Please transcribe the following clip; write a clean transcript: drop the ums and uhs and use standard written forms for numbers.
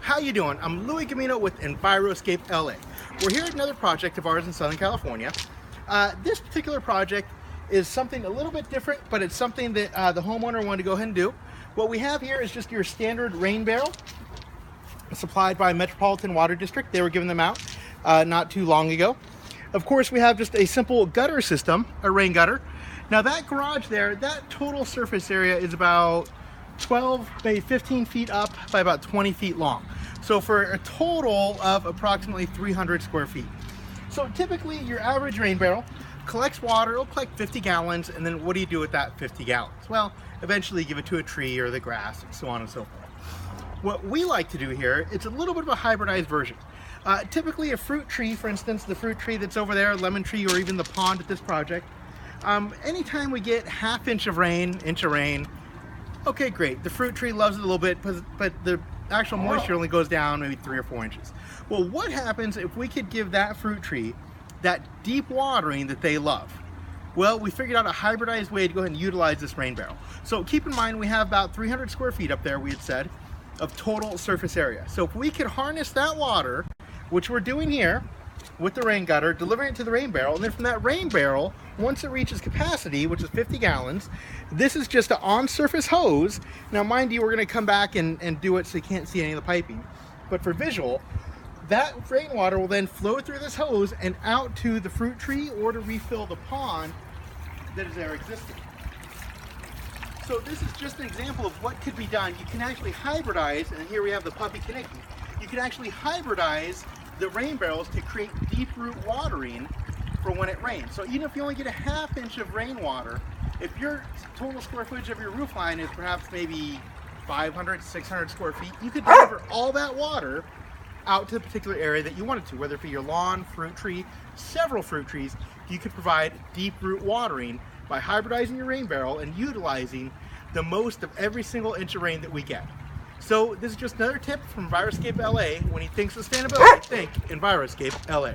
How you doing? I'm Louie Gamino with Enviroscape LA. We're here at another project of ours in Southern California. This particular project is something a little bit different, but it's something that the homeowner wanted to go ahead and do. What we have here is just your standard rain barrel supplied by Metropolitan Water District. They were giving them out not too long ago. Of course, we have just a simple gutter system, a rain gutter. Now that garage there, that total surface area is about 12, maybe 15 feet up by about 20 feet long. So for a total of approximately 300 square feet. So typically your average rain barrel collects water, it'll collect 50 gallons, and then what do you do with that 50 gallons? Well, eventually give it to a tree or the grass, and so on and so forth. What we like to do here, it's a little bit of a hybridized version. Typically a fruit tree, for instance, the fruit tree that's over there, lemon tree, or even the pond at this project, anytime we get half inch of rain, okay, great. The fruit tree loves it a little bit, but the actual moisture only goes down maybe 3 or 4 inches. Well, what happens if we could give that fruit tree that deep watering that they love? Well, we figured out a hybridized way to go ahead and utilize this rain barrel. So keep in mind, we have about 300 square feet up there, we had said, of total surface area. So if we could harness that water, which we're doing here with the rain gutter, delivering it to the rain barrel, and then from that rain barrel, once it reaches capacity, which is 50 gallons, this is just an on-surface hose. Now, mind you, we're going to come back and do it so you can't see any of the piping. But for visual, that rainwater will then flow through this hose and out to the fruit tree or to refill the pond that is there existing. So this is just an example of what could be done. You can actually hybridize, and here we have the puppy Kaneki. You can actually hybridize the rain barrels to create deep root watering for when it rains. So even if you only get a half inch of rainwater, if your total square footage of your roof line is perhaps maybe 500, 600 square feet, you could deliver all that water out to the particular area that you wanted to, whether it be your lawn, fruit tree, several fruit trees. You could provide deep root watering by hybridizing your rain barrel and utilizing the most of every single inch of rain that we get. So this is just another tip from Enviroscape LA. When you think sustainability, think Enviroscape LA.